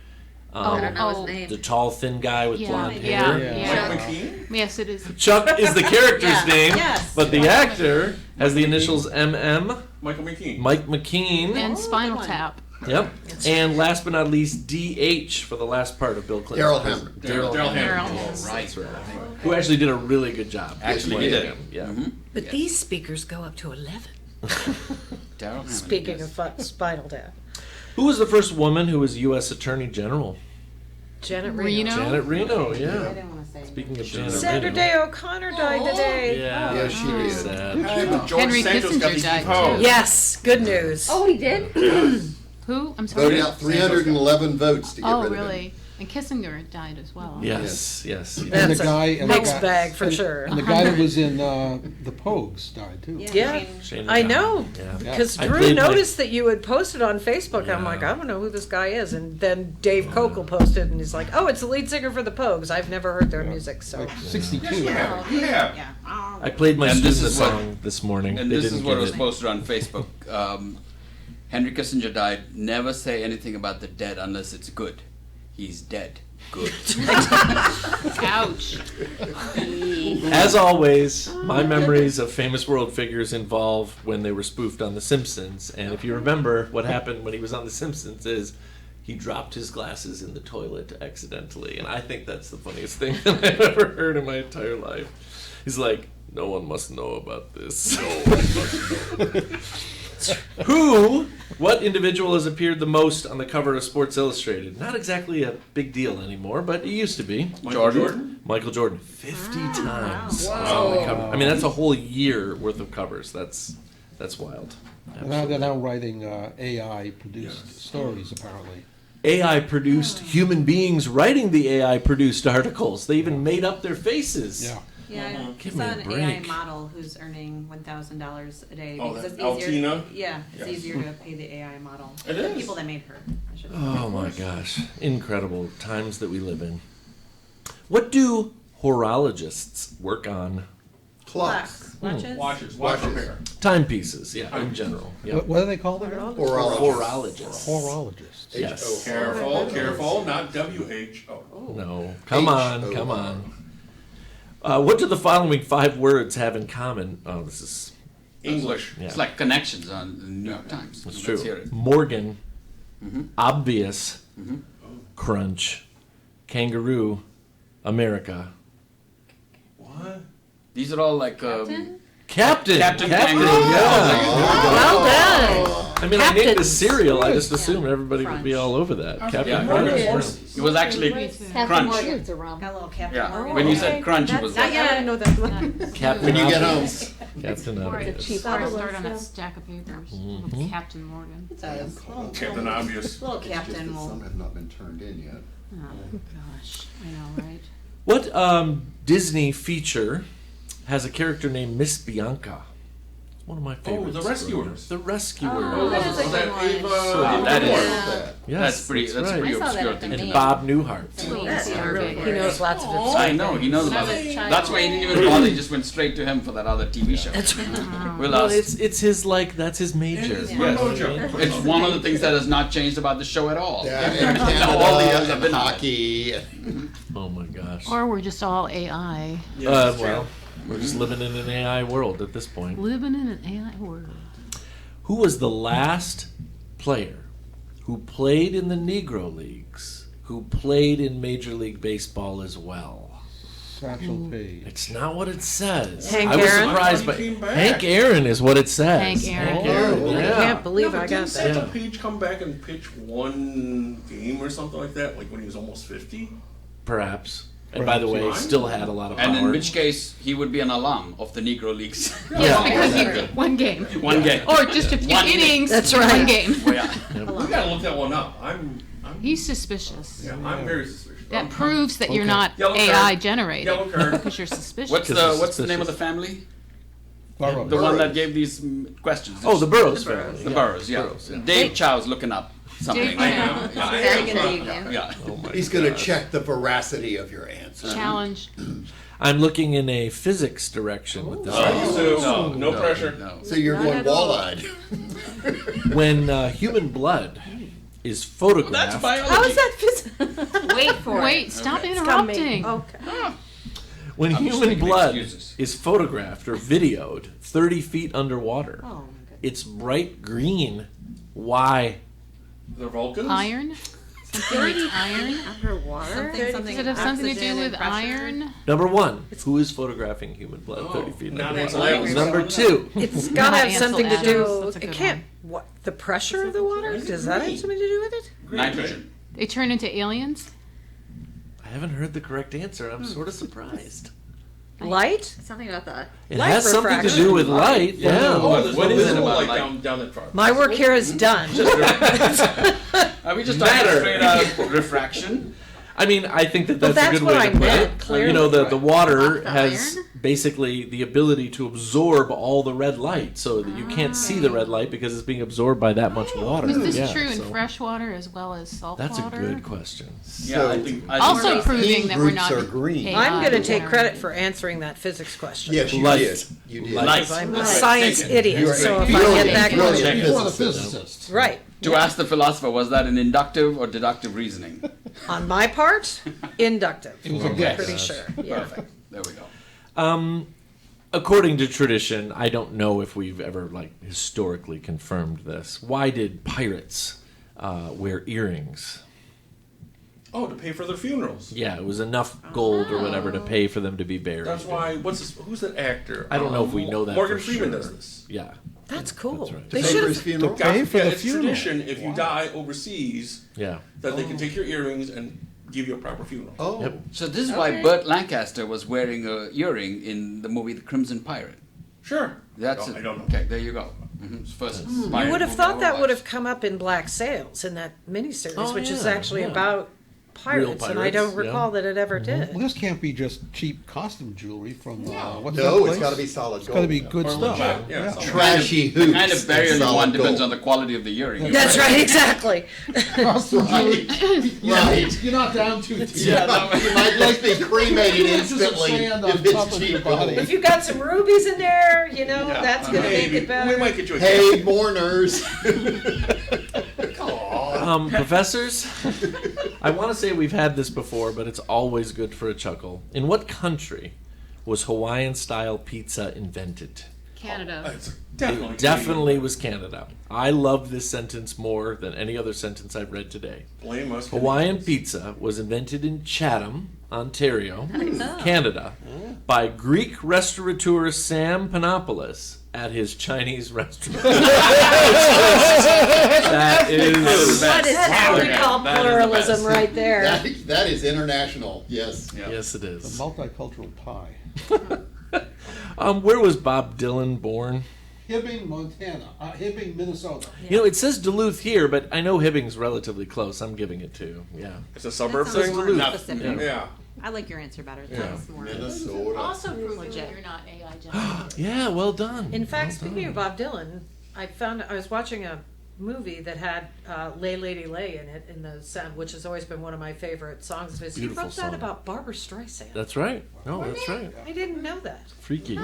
Speaker 2: I don't know
Speaker 6: Oh.
Speaker 2: his name.
Speaker 1: The tall, thin guy with blonde hair.
Speaker 6: Yeah.
Speaker 8: Mike McKean?
Speaker 6: Yes, it is.
Speaker 1: Chuck is the character's
Speaker 7: Yeah.
Speaker 1: name,
Speaker 7: Yes.
Speaker 1: but the actor has the initials MM,
Speaker 8: Michael McKean.
Speaker 1: Mike McKean.
Speaker 6: And Spinal Tap.
Speaker 1: Yep. And last but not least, DH for the last part of Bill Clinton.
Speaker 3: Daryl Hammond.
Speaker 1: Daryl
Speaker 8: Daryl
Speaker 1: Hammond.
Speaker 8: Hammond.
Speaker 1: Yes,
Speaker 5: Right.
Speaker 1: that's right. Who actually did a really good job.
Speaker 5: Actually,
Speaker 1: playing
Speaker 5: he did.
Speaker 1: him. Yeah.
Speaker 4: But these speakers go up to 11.
Speaker 5: Daryl Hammond,
Speaker 4: Speaking
Speaker 5: yes.
Speaker 4: of Spinal Tap.
Speaker 1: Who was the first woman who was U.S. Attorney General?
Speaker 4: Janet
Speaker 6: Reno?
Speaker 4: Reno.
Speaker 1: Janet Reno,
Speaker 7: I
Speaker 1: yeah.
Speaker 7: didn't want to say.
Speaker 1: Speaking of Janet
Speaker 4: Sandra
Speaker 1: Reno.
Speaker 4: Day O'Connor died today.
Speaker 1: Yeah,
Speaker 3: Yeah, she
Speaker 1: very
Speaker 3: did.
Speaker 1: sad.
Speaker 8: George
Speaker 6: Henry
Speaker 8: Santos got
Speaker 6: Kissinger
Speaker 8: the
Speaker 6: died,
Speaker 8: vote.
Speaker 6: too.
Speaker 4: Yes, good news.
Speaker 2: Oh, he did?
Speaker 6: Who? I'm sorry.
Speaker 3: Voted out 311 votes to get
Speaker 6: Oh,
Speaker 3: rid of him.
Speaker 6: really? And Kissinger died as well.
Speaker 1: Yes.
Speaker 9: And
Speaker 4: That's
Speaker 9: the guy-
Speaker 4: a
Speaker 9: and the
Speaker 4: mixed
Speaker 9: guy-
Speaker 4: bag for sure.
Speaker 9: And the guy that was in the Pogues died too.
Speaker 4: Yeah.
Speaker 1: Shane
Speaker 4: I
Speaker 1: McGowan,
Speaker 4: know,
Speaker 1: Yeah.
Speaker 4: because
Speaker 1: I
Speaker 4: Drew
Speaker 1: played my-
Speaker 4: noticed that you had posted on Facebook. I'm
Speaker 1: Yeah.
Speaker 4: like, I don't know who this guy is. And then Dave Kokel posted, and he's like, oh, it's the lead singer for the Pogues. I've never heard their music, so.
Speaker 9: Like 62.
Speaker 8: Yeah.
Speaker 7: Yeah.
Speaker 1: I played my
Speaker 5: And this
Speaker 1: student
Speaker 5: is what-
Speaker 1: song this morning.
Speaker 5: And
Speaker 1: They
Speaker 5: this is
Speaker 1: didn't
Speaker 5: what
Speaker 1: get
Speaker 5: was
Speaker 1: it.
Speaker 5: posted on Facebook. Henry Kissinger died. Never say anything about the dead unless it's good. He's dead. Good.
Speaker 6: Ouch.
Speaker 1: As always, my memories of famous world figures involve when they were spoofed on The Simpsons. And if you remember, what happened when he was on The Simpsons is he dropped his glasses in the toilet accidentally. And I think that's the funniest thing that I've ever heard in my entire life. He's like, no one must know about this. What individual has appeared the most on the cover of Sports Illustrated? Not exactly a big deal anymore, but it used to be.
Speaker 8: Jordan.
Speaker 1: Michael Jordan, 50 times on the cover. I mean, that's a whole year worth of covers. That's wild.
Speaker 9: And now they're now writing AI produced stories apparently.
Speaker 1: AI produced human beings writing the AI produced articles. They even made up their faces.
Speaker 9: Yeah.
Speaker 7: Yeah,
Speaker 1: Give
Speaker 7: I
Speaker 1: me
Speaker 7: saw
Speaker 1: a
Speaker 7: an AI
Speaker 1: break.
Speaker 7: model who's earning $1,000 a day
Speaker 8: Oh,
Speaker 7: because it's
Speaker 8: that
Speaker 7: easier.
Speaker 8: Altina?
Speaker 7: Yeah, it's
Speaker 8: Yes.
Speaker 7: easier to pay the AI model.
Speaker 8: It
Speaker 7: The
Speaker 8: is.
Speaker 7: people that made her. I should say.
Speaker 1: Oh my gosh. Incredible times that we live in. What do horologists work on?
Speaker 3: Clocks.
Speaker 7: Watches.
Speaker 8: Watch
Speaker 3: Watches.
Speaker 8: repair.
Speaker 1: Timepieces, yeah, in general.
Speaker 9: What,
Speaker 1: Yep.
Speaker 9: what do they call them?
Speaker 3: Horologists.
Speaker 1: Horologists.
Speaker 9: Horologists.
Speaker 1: Yes.
Speaker 8: Careful, not WHO.
Speaker 1: No. Come on. What do the following 5 words have in common? Oh, this is
Speaker 8: English.
Speaker 1: yeah.
Speaker 5: It's like connections on the New York Times.
Speaker 1: That's
Speaker 5: Let's
Speaker 1: true.
Speaker 5: hear it.
Speaker 1: Morgan, obvious,
Speaker 5: Mhm.
Speaker 1: crunch, kangaroo, America.
Speaker 8: What?
Speaker 5: These are all like
Speaker 1: Captain.
Speaker 5: Captain
Speaker 1: Yeah.
Speaker 5: Kangaroo.
Speaker 4: Well done.
Speaker 1: I mean, I named
Speaker 4: Captain.
Speaker 1: the cereal. I just assumed everybody would be
Speaker 7: Crunch.
Speaker 1: all over that. Captain
Speaker 5: Yeah,
Speaker 1: Crunch.
Speaker 5: It was actually
Speaker 2: Captain
Speaker 5: Crunch.
Speaker 2: Morgan's a rum.
Speaker 7: Got a little Captain
Speaker 5: Yeah,
Speaker 7: Morgan.
Speaker 5: when you said crunch, it was
Speaker 7: Not
Speaker 5: like,
Speaker 7: yet. I didn't know that.
Speaker 1: Captain
Speaker 3: When you get home.
Speaker 1: Obvious. Captain Obvious.
Speaker 2: cheap
Speaker 6: Before I
Speaker 2: one.
Speaker 6: start on that stack of papers, with Captain Morgan.
Speaker 7: It does.
Speaker 8: Captain Obvious.
Speaker 7: Little
Speaker 3: It's just
Speaker 7: Captain
Speaker 3: that
Speaker 7: will.
Speaker 3: some have not been turned in yet.
Speaker 6: Oh, gosh. I know, right?
Speaker 1: What Disney feature has a character named Miss Bianca? One of my favorites.
Speaker 8: The Rescuers.
Speaker 1: The Rescuers.
Speaker 2: Oh, that is a
Speaker 8: Was that
Speaker 2: good one.
Speaker 8: Ava?
Speaker 5: that is-
Speaker 2: Yeah.
Speaker 1: Yes,
Speaker 5: that's pretty
Speaker 1: right.
Speaker 5: pretty
Speaker 2: I saw that
Speaker 5: obscure
Speaker 2: at the
Speaker 5: thing.
Speaker 1: And
Speaker 2: Maine.
Speaker 1: Bob Newhart.
Speaker 4: That's
Speaker 6: Yeah,
Speaker 4: really,
Speaker 6: okay.
Speaker 4: he knows lots of good
Speaker 5: I
Speaker 4: stuff.
Speaker 5: know, he knows about
Speaker 6: When I was
Speaker 5: it.
Speaker 6: a child.
Speaker 5: That's why he didn't even bother, he just went straight to him for that other TV show. We'll
Speaker 1: Well,
Speaker 5: ask.
Speaker 1: it's his that's his major.
Speaker 8: It's
Speaker 1: Yes.
Speaker 8: my mojo.
Speaker 5: It's one of the things that has not changed about the show at all.
Speaker 3: Yeah, and
Speaker 5: All the others
Speaker 3: Canada
Speaker 5: have
Speaker 3: and
Speaker 5: been
Speaker 3: hockey.
Speaker 1: Oh my gosh.
Speaker 6: Or we're just all AI,
Speaker 1: Well, we're just living in an AI world at this point.
Speaker 6: living in an AI world.
Speaker 1: Who was the last player who played in the Negro Leagues, who played in Major League Baseball as well?
Speaker 9: Satchel Paige.
Speaker 1: It's not what it says.
Speaker 4: Hank
Speaker 1: I was
Speaker 4: Aaron?
Speaker 1: surprised, but
Speaker 8: He came back.
Speaker 1: Hank Aaron is what it says.
Speaker 6: Hank Aaron.
Speaker 9: Oh,
Speaker 4: I
Speaker 1: yeah.
Speaker 4: can't believe I got
Speaker 8: Didn't
Speaker 4: that.
Speaker 8: Satchel
Speaker 1: Yeah.
Speaker 8: Paige come back and pitch one game or something like that, like when he was almost 50?
Speaker 1: Perhaps. And by the way,
Speaker 8: Perhaps.
Speaker 1: still had a lot of power.
Speaker 5: And in which case, he would be an alum of the Negro Leagues.
Speaker 1: Yeah.
Speaker 6: Because you, one game.
Speaker 5: One game.
Speaker 6: Or just a few
Speaker 5: One inning.
Speaker 6: innings.
Speaker 4: That's
Speaker 6: One
Speaker 4: right.
Speaker 6: game.
Speaker 5: Oh, yeah.
Speaker 8: We gotta look that one up. I'm
Speaker 6: He's suspicious.
Speaker 8: I'm very suspicious.
Speaker 6: That proves that you're
Speaker 1: Okay.
Speaker 6: not
Speaker 8: Yellow card.
Speaker 6: AI generated.
Speaker 8: Yellow card.
Speaker 6: Because you're suspicious.
Speaker 5: What's
Speaker 1: Because
Speaker 5: the
Speaker 1: it's
Speaker 5: name of the
Speaker 1: suspicious.
Speaker 5: family?
Speaker 9: Burroughs.
Speaker 5: The one that gave these questions.
Speaker 1: Oh, the Burroughs family.
Speaker 5: The Burroughs, yeah.
Speaker 1: Burroughs, yeah.
Speaker 5: Dave Chow's looking up something.
Speaker 6: Dave Chow.
Speaker 7: Very good Dave, yeah.
Speaker 5: Yeah.
Speaker 1: Oh my
Speaker 3: He's going to
Speaker 1: gosh.
Speaker 3: check the veracity of your answer.
Speaker 6: Challenge.
Speaker 1: I'm looking in a physics direction with this.
Speaker 8: So, no pressure.
Speaker 5: No.
Speaker 3: So you're going wall-eyed.
Speaker 1: When human blood is photographed,
Speaker 8: That's biology.
Speaker 4: How is that physical?
Speaker 2: Wait for
Speaker 6: Wait,
Speaker 2: it.
Speaker 6: stop
Speaker 7: Coming.
Speaker 6: interrupting.
Speaker 4: Okay.
Speaker 1: when
Speaker 5: I'm just
Speaker 1: human
Speaker 5: making
Speaker 1: blood
Speaker 5: excuses.
Speaker 1: is photographed or videoed 30 feet underwater,
Speaker 7: Oh, my goodness.
Speaker 1: it's bright green. Why?
Speaker 8: They're Vulcans?
Speaker 6: Iron? Something like iron?
Speaker 2: Underwater?
Speaker 7: Something
Speaker 6: Does it have something to do
Speaker 7: oxygen
Speaker 6: with
Speaker 7: and pressure.
Speaker 6: iron?
Speaker 1: Number one, who is photographing human blood 30 feet
Speaker 8: not
Speaker 1: underwater?
Speaker 8: Ansel Adams.
Speaker 1: Number two,
Speaker 4: It's got to
Speaker 6: Not
Speaker 4: have
Speaker 6: Ansel
Speaker 4: something to do.
Speaker 6: Adams. That's a
Speaker 4: It
Speaker 6: good
Speaker 4: can't. What? The pressure of the water? Does that have something to do with it?
Speaker 5: Nitrogen.
Speaker 6: They turn into aliens?
Speaker 1: I haven't heard the correct answer. I'm sort of surprised.
Speaker 4: Light?
Speaker 2: Something about that.
Speaker 1: It
Speaker 4: Light
Speaker 1: has something to
Speaker 4: refraction.
Speaker 1: do with light. Yeah.
Speaker 8: Oh, there's
Speaker 5: What
Speaker 8: no
Speaker 5: is it
Speaker 8: visible
Speaker 5: about
Speaker 8: light
Speaker 5: light?
Speaker 8: down that far.
Speaker 4: My work here is done.
Speaker 5: Are we just talking straight out refraction?
Speaker 1: I mean, I think that
Speaker 4: Well,
Speaker 1: that's a
Speaker 4: that's
Speaker 1: good
Speaker 4: what
Speaker 1: way
Speaker 4: I
Speaker 1: to put
Speaker 4: meant,
Speaker 1: it.
Speaker 4: clearly.
Speaker 1: You know, the water
Speaker 2: The
Speaker 1: has
Speaker 2: iron?
Speaker 1: basically the ability to absorb all the red light, so that you can't see the red light because it's being absorbed by that much water.
Speaker 6: Is this
Speaker 1: Yeah,
Speaker 6: true in
Speaker 1: so
Speaker 6: fresh water as well as salt
Speaker 1: That's a
Speaker 6: water?
Speaker 1: good question.
Speaker 5: Yeah, I think.
Speaker 6: Also
Speaker 5: we're-
Speaker 6: proving that we're
Speaker 3: groups
Speaker 6: not
Speaker 3: are green.
Speaker 6: AI
Speaker 4: I'm going to take
Speaker 6: generated.
Speaker 4: credit for answering that physics question.
Speaker 3: Yes, you
Speaker 1: Light.
Speaker 3: did. You did.
Speaker 1: Light.
Speaker 5: Light.
Speaker 4: I'm a
Speaker 2: Right.
Speaker 4: science
Speaker 5: Take it.
Speaker 4: idiot,
Speaker 3: You're
Speaker 4: so
Speaker 3: a
Speaker 4: if I
Speaker 3: brilliant,
Speaker 4: get that
Speaker 3: brilliant
Speaker 4: question.
Speaker 9: Before the
Speaker 3: physicist.
Speaker 9: physicists.
Speaker 4: Right.
Speaker 5: To ask the philosopher, was that an inductive or deductive reasoning?
Speaker 4: On my part, inductive.
Speaker 9: It was a
Speaker 4: I'm
Speaker 9: guess.
Speaker 4: pretty sure. Yeah.
Speaker 5: Perfect. There we go.
Speaker 1: According to tradition, I don't know if we've ever historically confirmed this. Why did pirates wear earrings?
Speaker 8: Oh, to pay for their funerals.
Speaker 1: Yeah, it was enough gold or whatever to pay for them to be buried.
Speaker 8: That's why. Who's that actor?
Speaker 1: I don't know if we know that
Speaker 8: Morgan
Speaker 1: for
Speaker 8: Freeman
Speaker 1: sure.
Speaker 8: does this.
Speaker 1: Yeah.
Speaker 4: That's cool.
Speaker 1: That's right.
Speaker 4: They
Speaker 3: Pay for
Speaker 4: should
Speaker 3: his
Speaker 4: have.
Speaker 3: funeral.
Speaker 8: God,
Speaker 9: Pay for the
Speaker 8: it's
Speaker 9: funeral.
Speaker 8: tradition if you die overseas
Speaker 1: Yeah.
Speaker 8: that they can take your earrings and give you a proper funeral.
Speaker 3: Oh,
Speaker 1: Yep.
Speaker 5: So this is why Burt Lancaster was wearing a earring in the movie The Crimson Pirate.
Speaker 8: Sure.
Speaker 5: That's
Speaker 8: No,
Speaker 5: it.
Speaker 8: I don't know.
Speaker 5: Okay, there you go. It's first
Speaker 4: You
Speaker 5: pirate
Speaker 4: would have
Speaker 5: movie
Speaker 4: thought
Speaker 5: I
Speaker 4: that
Speaker 5: ever
Speaker 4: would have
Speaker 5: watched.
Speaker 4: come up in Black Sails in that miniseries,
Speaker 1: Oh,
Speaker 4: which is
Speaker 1: yeah,
Speaker 4: actually
Speaker 1: yeah.
Speaker 4: about pirates, and I
Speaker 1: pirates,
Speaker 4: don't
Speaker 1: yeah.
Speaker 4: recall that it ever did.
Speaker 9: Well, this can't be just cheap costume jewelry from what's that
Speaker 3: no,
Speaker 9: place?
Speaker 3: it's got to be solid
Speaker 9: It's
Speaker 3: gold.
Speaker 9: got to be good
Speaker 8: Or
Speaker 9: stuff.
Speaker 8: legit, yeah, something.
Speaker 3: Trashy hoops.
Speaker 5: The kind of burial
Speaker 3: and
Speaker 5: you
Speaker 3: solid
Speaker 5: want depends
Speaker 3: gold.
Speaker 5: on the quality of the earring.
Speaker 4: That's right, exactly.
Speaker 9: Costume jewelry.
Speaker 3: Right.
Speaker 9: You're not down too deep.
Speaker 3: Yeah, you might just be cremated
Speaker 9: Pieces of
Speaker 3: instantly
Speaker 9: sand on
Speaker 3: if it's
Speaker 9: top of your
Speaker 3: cheap
Speaker 9: body.
Speaker 3: gold.
Speaker 4: If you got some rubies in there, that's going to make
Speaker 8: Maybe.
Speaker 4: it better.
Speaker 8: We might get you a
Speaker 3: Hey, mourners.
Speaker 1: Professors, I want to say we've had this before, but it's always good for a chuckle. In what country was Hawaiian-style pizza invented?
Speaker 6: Canada.
Speaker 8: It's definitely.
Speaker 1: It definitely was Canada. I love this sentence more than any other sentence I've read today.
Speaker 8: Blame us.
Speaker 1: Hawaiian pizza was invented in Chatham, Ontario, Canada, by Greek restaurateur Sam Panopoulos at his Chinese restaurant. That is
Speaker 4: That is what we
Speaker 5: Okay,
Speaker 4: call
Speaker 5: that is the
Speaker 4: pluralism
Speaker 5: best.
Speaker 4: right there.
Speaker 3: That is international. Yes.
Speaker 5: Yeah.
Speaker 1: yes, it
Speaker 9: A
Speaker 1: is.
Speaker 9: multicultural pie.
Speaker 1: Where was Bob Dylan born?
Speaker 9: Hibbing, Montana. Hibbing, Minnesota.
Speaker 1: You know, it says Duluth here, but I know Hibbing's relatively close. I'm giving it to. Yeah.
Speaker 8: It's a suburb
Speaker 7: That sounds
Speaker 8: thing.
Speaker 7: more
Speaker 8: Not-
Speaker 7: specific.
Speaker 8: Yeah.
Speaker 7: I like your answer better.
Speaker 8: Yeah.
Speaker 7: That's more.
Speaker 3: Minnesota.
Speaker 6: Also proving
Speaker 7: Legit.
Speaker 6: that you're not AI generated.
Speaker 1: Yeah, well done.
Speaker 4: In fact,
Speaker 1: Well
Speaker 4: speaking
Speaker 1: done.
Speaker 4: of Bob Dylan, I was watching a movie that had "Lay Lady Lay" in it in the sound, which has always been one of my favorite songs of his.
Speaker 1: Beautiful
Speaker 4: He wrote
Speaker 1: song.
Speaker 4: that about Barbara Streisand.
Speaker 1: That's right. No, that's right.
Speaker 4: I didn't know that.
Speaker 1: Freaky.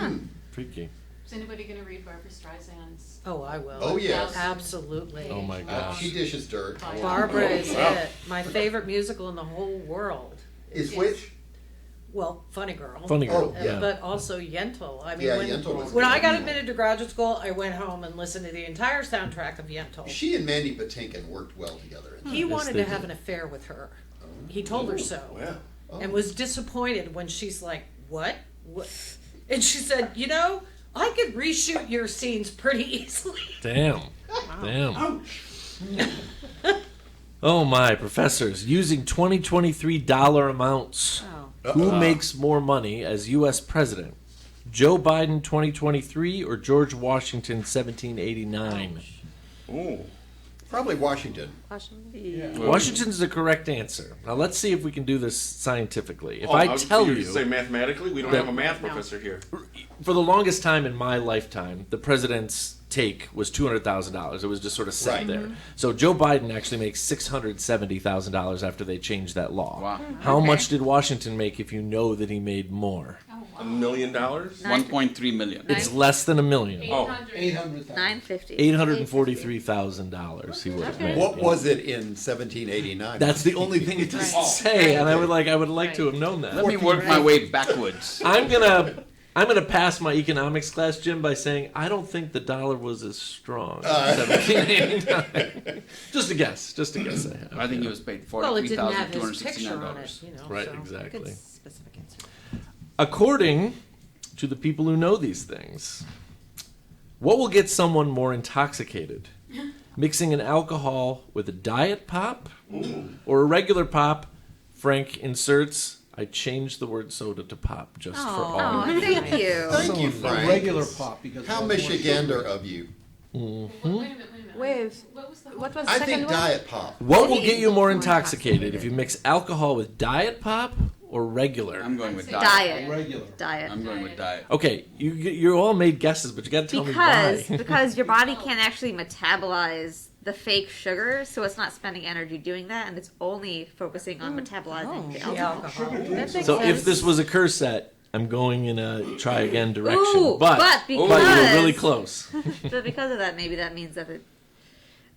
Speaker 1: Freaky.
Speaker 6: Is anybody going to read Barbara Streisand's?
Speaker 4: Oh, I will.
Speaker 3: Oh, yes.
Speaker 4: Absolutely.
Speaker 1: Oh my gosh.
Speaker 3: She dishes dirt.
Speaker 4: Barbara
Speaker 8: Oh,
Speaker 4: is
Speaker 8: wow.
Speaker 4: it. My favorite musical in the whole world.
Speaker 3: Is which?
Speaker 4: Well, Funny Girl.
Speaker 1: Funny girl.
Speaker 3: Oh,
Speaker 1: yeah.
Speaker 4: But also Yentl. I mean,
Speaker 3: Yeah,
Speaker 4: when,
Speaker 3: Yentl was
Speaker 4: when
Speaker 3: good.
Speaker 4: I got admitted to graduate school, I went home and listened to the entire soundtrack of Yentl.
Speaker 3: She and Mandy Patinkin worked well together.
Speaker 4: He wanted
Speaker 1: they
Speaker 4: to have
Speaker 1: did.
Speaker 4: an affair with her. He told her so.
Speaker 8: Yeah.
Speaker 4: And was disappointed when she's like, what? And she said, I could reshoot your scenes pretty easily.
Speaker 1: Damn. Damn. Oh my, professors. Using 2023 dollar amounts.
Speaker 7: Oh.
Speaker 1: Who makes more money as U.S. president? Joe Biden 2023 or George Washington 1789?
Speaker 8: Ooh.
Speaker 3: Probably Washington.
Speaker 1: Washington's the correct answer. Now let's see if we can do this scientifically. If
Speaker 8: Oh,
Speaker 1: I
Speaker 8: was
Speaker 1: tell
Speaker 8: figured
Speaker 1: you,
Speaker 8: to say mathematically, we don't
Speaker 1: that-
Speaker 8: have a math professor here.
Speaker 1: for the longest time in my lifetime, the president's take was $200,000. It was just sort of set
Speaker 3: Right.
Speaker 1: there. So Joe Biden actually makes $670,000 after they changed that law.
Speaker 5: Wow.
Speaker 1: How much did Washington make if you know that he made more?
Speaker 8: $1 million?
Speaker 5: 1.3 million.
Speaker 1: It's less than $1 million.
Speaker 8: Oh.
Speaker 9: 800,000.
Speaker 2: 950.
Speaker 1: $843,000 he would have made.
Speaker 3: What was it in 1789?
Speaker 1: That's the only thing it doesn't say, and I would like to have known that.
Speaker 5: Let me work my way backwards.
Speaker 1: I'm gonna I'm going to pass my economics class, Jim, by saying I don't think the dollar was as strong in 1789. Just a guess. I have.
Speaker 5: I think he was paid
Speaker 4: Well, it didn't have his picture on
Speaker 5: $43,269.
Speaker 4: it, you know.
Speaker 1: Right,
Speaker 4: so.
Speaker 1: exactly.
Speaker 7: Good specific answer.
Speaker 1: According to the people who know these things, what will get someone more intoxicated? Mixing an alcohol with a diet pop or a regular pop? Frank inserts, I changed the word soda to pop just for all.
Speaker 2: Oh, thank you.
Speaker 3: Thank you,
Speaker 9: A
Speaker 3: Frank.
Speaker 9: regular pop because
Speaker 3: How
Speaker 9: it's more
Speaker 3: Michigander
Speaker 9: sugar.
Speaker 3: of you.
Speaker 6: Wait a minute.
Speaker 2: With
Speaker 6: What was the
Speaker 2: what was the
Speaker 3: I
Speaker 2: second
Speaker 3: think
Speaker 2: one?
Speaker 3: diet pop.
Speaker 1: What will get you more intoxicated if you mix alcohol with diet pop or regular?
Speaker 5: I'm going with diet.
Speaker 2: Diet.
Speaker 9: Regular.
Speaker 2: Diet.
Speaker 5: I'm going with diet.
Speaker 1: Okay, you all made guesses, but you got to tell me why.
Speaker 2: Because your body can't actually metabolize the fake sugar, so it's not spending energy doing that, and it's only focusing on metabolizing the
Speaker 4: The
Speaker 2: alcohol.
Speaker 4: alcohol.
Speaker 6: That makes
Speaker 1: So if
Speaker 6: sense.
Speaker 1: this was a curse set, I'm going in a try again direction.
Speaker 2: Ooh, but
Speaker 1: but you were really
Speaker 2: because-
Speaker 1: close.
Speaker 2: But because of that, maybe that means that